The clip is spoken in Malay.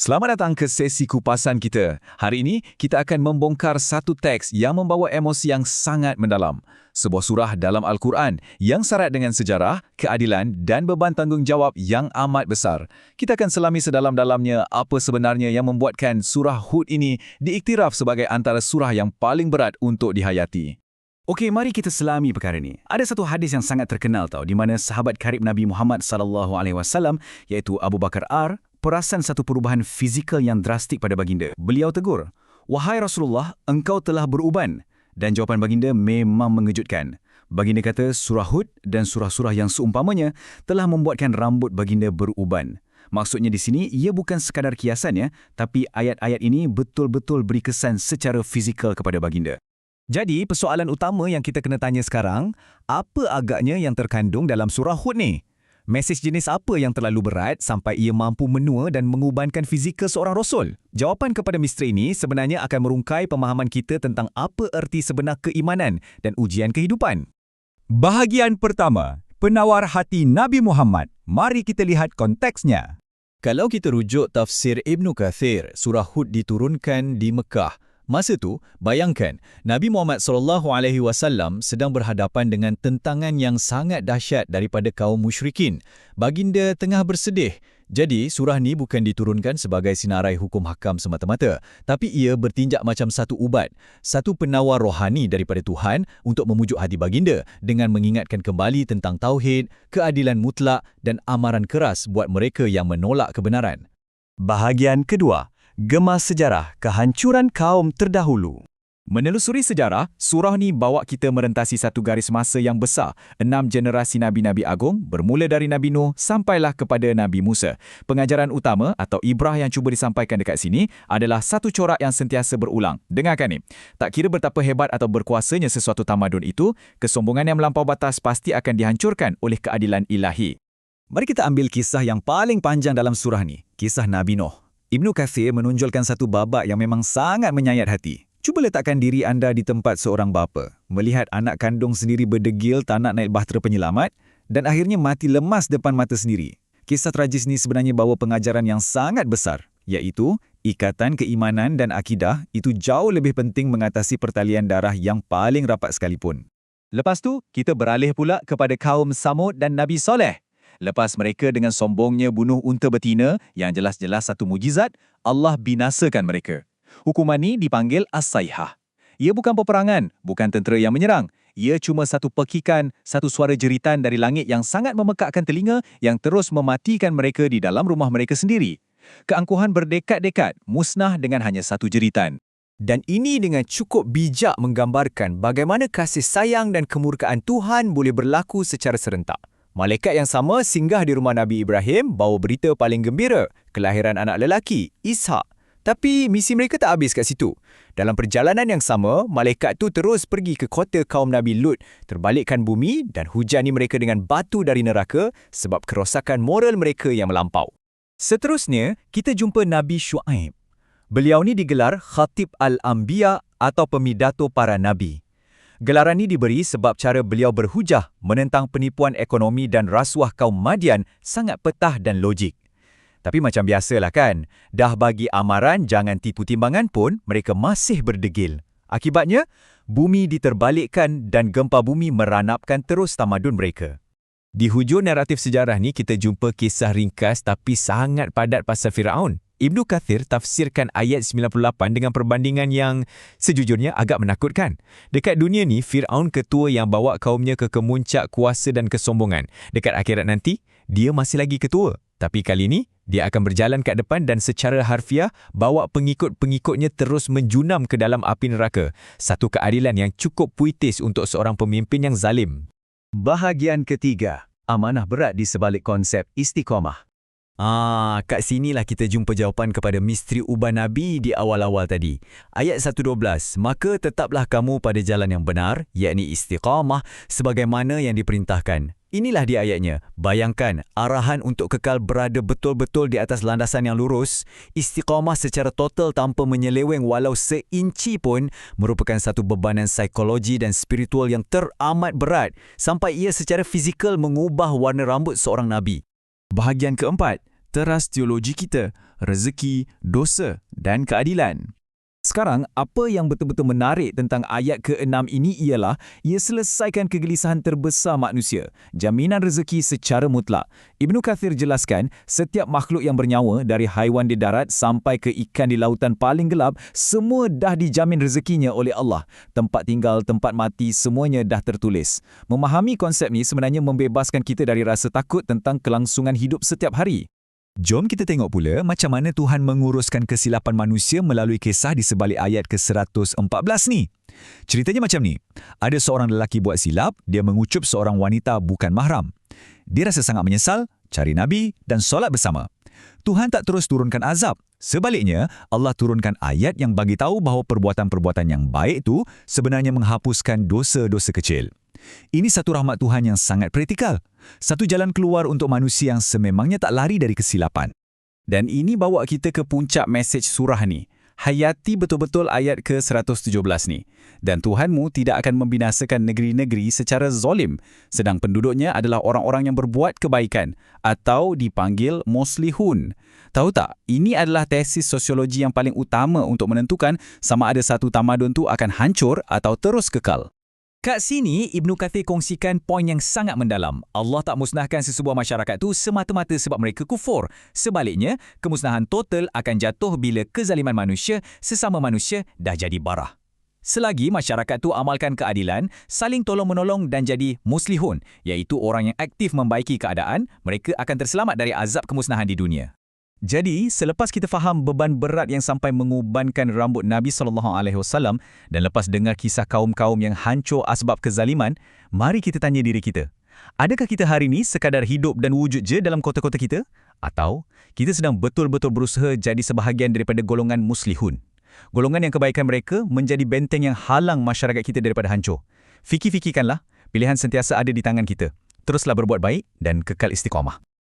Selamat datang ke sesi kupasan kita. Hari ini, kita akan membongkar satu teks yang membawa emosi yang sangat mendalam. Sebuah surah dalam Al-Quran yang syarat dengan sejarah, keadilan dan beban tanggungjawab yang amat besar. Kita akan selami sedalam-dalamnya apa sebenarnya yang membuatkan surah Hud ini diiktiraf sebagai antara surah yang paling berat untuk dihayati. Okey, mari kita selami perkara ini. Ada satu hadis yang sangat terkenal di mana sahabat karib Nabi Muhammad SAW iaitu Abu Bakar perasan satu perubahan fizikal yang drastik pada baginda. Beliau tegur, "Wahai Rasulullah, engkau telah beruban." Dan jawapan baginda memang mengejutkan. Baginda kata surah Hud dan surah-surah yang seumpamanya telah membuatkan rambut baginda beruban. Maksudnya di sini, ia bukan sekadar kiasan tapi ayat-ayat ini betul-betul beri kesan secara fizikal kepada baginda. Jadi, persoalan utama yang kita kena tanya sekarang, apa agaknya yang terkandung dalam surah Hud ni? Mesej jenis apa yang terlalu berat sampai ia mampu menua dan mengubankan fizikal seorang Rasul? Jawapan kepada misteri ini sebenarnya akan merungkai pemahaman kita tentang apa erti sebenar keimanan dan ujian kehidupan. Bahagian pertama, penawar hati Nabi Muhammad. Mari kita lihat konteksnya. Kalau kita rujuk tafsir Ibn Kathir, surah Hud diturunkan di Mekah. Masa tu, bayangkan, Nabi Muhammad SAW sedang berhadapan dengan tentangan yang sangat dahsyat daripada kaum musyrikin. Baginda tengah bersedih. Jadi, surah ni bukan diturunkan sebagai sinarai hukum hakam semata-mata, tapi ia bertinjak macam satu ubat, satu penawar rohani daripada Tuhan untuk memujuk hati baginda dengan mengingatkan kembali tentang tauhid, keadilan mutlak dan amaran keras buat mereka yang menolak kebenaran. Bahagian kedua, gemas sejarah kehancuran kaum terdahulu. Menelusuri sejarah, surah ni bawa kita merentasi satu garis masa yang besar, 6 generasi Nabi-Nabi Agung, bermula dari Nabi Nuh sampailah kepada Nabi Musa. Pengajaran utama atau ibrah yang cuba disampaikan dekat sini adalah satu corak yang sentiasa berulang. Dengarkan ni. Tak kira betapa hebat atau berkuasanya sesuatu tamadun itu, kesombongan yang melampau batas pasti akan dihancurkan oleh keadilan ilahi. Mari kita ambil kisah yang paling panjang dalam surah ni, kisah Nabi Nuh. Ibn Kathir menonjolkan satu babak yang memang sangat menyayat hati. Cuba letakkan diri anda di tempat seorang bapa, melihat anak kandung sendiri berdegil tak nak naik bahtera penyelamat dan akhirnya mati lemas depan mata sendiri. Kisah tragis ni sebenarnya bawa pengajaran yang sangat besar, iaitu ikatan keimanan dan akidah itu jauh lebih penting mengatasi pertalian darah yang paling rapat sekalipun. Lepas tu, kita beralih pula kepada kaum Samud dan Nabi Soleh. Lepas mereka dengan sombongnya bunuh unta betina yang jelas-jelas satu mujizat, Allah binasakan mereka. Hukuman ini dipanggil As-Sayhah. Ia bukan peperangan, bukan tentera yang menyerang. Ia cuma satu pekikan, satu suara jeritan dari langit yang sangat memekakkan telinga yang terus mematikan mereka di dalam rumah mereka sendiri. Keangkuhan berdekad-dekad, musnah dengan hanya satu jeritan. Dan ini dengan cukup bijak menggambarkan bagaimana kasih sayang dan kemurkaan Tuhan boleh berlaku secara serentak. Malaikat yang sama singgah di rumah Nabi Ibrahim bawa berita paling gembira, kelahiran anak lelaki, Ishak. Tapi misi mereka tak habis kat situ. Dalam perjalanan yang sama, malaikat tu terus pergi ke kota kaum Nabi Lut, terbalikkan bumi dan hujani mereka dengan batu dari neraka sebab kerosakan moral mereka yang melampau. Seterusnya, kita jumpa Nabi Shu'aib. Beliau ni digelar Khatib Al-Anbiya atau pemidato para Nabi. Gelaran ini diberi sebab cara beliau berhujah menentang penipuan ekonomi dan rasuah kaum Madian sangat petah dan logik. Tapi macam biasalah kan, dah bagi amaran jangan tipu timbangan pun mereka masih berdegil. Akibatnya, bumi diterbalikkan dan gempa bumi meranapkan terus tamadun mereka. Di hujung naratif sejarah ni kita jumpa kisah ringkas tapi sangat padat pasal Firaun. Ibn Kathir tafsirkan ayat 98 dengan perbandingan yang sejujurnya agak menakutkan. Dekat dunia ni, Firaun ketua yang bawa kaumnya ke kemuncak kuasa dan kesombongan. Dekat akhirat nanti, dia masih lagi ketua. Tapi kali ni, dia akan berjalan kat depan dan secara harfiah bawa pengikut-pengikutnya terus menjunam ke dalam api neraka. Satu keadilan yang cukup puitis untuk seorang pemimpin yang zalim. Bahagian ketiga, amanah berat di sebalik konsep istiqamah. Kat sinilah kita jumpa jawapan kepada misteri uban Nabi di awal-awal tadi. Ayat 112, maka tetaplah kamu pada jalan yang benar, yakni istiqamah, sebagaimana yang diperintahkan. Inilah di ayatnya. Bayangkan, arahan untuk kekal berada betul-betul di atas landasan yang lurus, istiqamah secara total tanpa menyeleweng walau seinci pun, merupakan satu bebanan psikologi dan spiritual yang teramat berat, sampai ia secara fizikal mengubah warna rambut seorang Nabi. Bahagian keempat, teras teologi kita, rezeki, dosa dan keadilan. Sekarang, apa yang betul-betul menarik tentang ayat ke-6 ini ialah ia selesaikan kegelisahan terbesar manusia, jaminan rezeki secara mutlak. Ibnu Kathir jelaskan, setiap makhluk yang bernyawa dari haiwan di darat sampai ke ikan di lautan paling gelap, semua dah dijamin rezekinya oleh Allah. Tempat tinggal, tempat mati, semuanya dah tertulis. Memahami konsep ini sebenarnya membebaskan kita dari rasa takut tentang kelangsungan hidup setiap hari. Jom kita tengok pula macam mana Tuhan menguruskan kesilapan manusia melalui kisah di sebalik ayat ke-114 ni. Ceritanya macam ni. Ada seorang lelaki buat silap, dia mengucup seorang wanita bukan mahram. Dia rasa sangat menyesal, cari Nabi dan solat bersama. Tuhan tak terus turunkan azab. Sebaliknya, Allah turunkan ayat yang bagi tahu bahawa perbuatan-perbuatan yang baik itu sebenarnya menghapuskan dosa-dosa kecil. Ini satu rahmat Tuhan yang sangat praktikal. Satu jalan keluar untuk manusia yang sememangnya tak lari dari kesilapan. Dan ini bawa kita ke puncak mesej surah ni. Hayati betul-betul ayat ke-117 ni. Dan Tuhanmu tidak akan membinasakan negeri-negeri secara zalim, sedang penduduknya adalah orang-orang yang berbuat kebaikan atau dipanggil muslihun. Tahu tak, ini adalah tesis sosiologi yang paling utama untuk menentukan sama ada satu tamadun tu akan hancur atau terus kekal. Kat sini, Ibnu Kathir kongsikan poin yang sangat mendalam. Allah tak musnahkan sesebuah masyarakat itu semata-mata sebab mereka kufur. Sebaliknya, kemusnahan total akan jatuh bila kezaliman manusia sesama manusia dah jadi barah. Selagi masyarakat itu amalkan keadilan, saling tolong-menolong dan jadi muslihun, iaitu orang yang aktif membaiki keadaan, mereka akan terselamat dari azab kemusnahan di dunia. Jadi, selepas kita faham beban berat yang sampai mengubankan rambut Nabi SAW dan lepas dengar kisah kaum-kaum yang hancur asbab kezaliman, mari kita tanya diri kita, adakah kita hari ini sekadar hidup dan wujud je dalam kota-kota kita? Atau kita sedang betul-betul berusaha jadi sebahagian daripada golongan muslihun? Golongan yang kebaikan mereka menjadi benteng yang halang masyarakat kita daripada hancur. Fikir-fikirkanlah, pilihan sentiasa ada di tangan kita. Teruslah berbuat baik dan kekal istiqamah.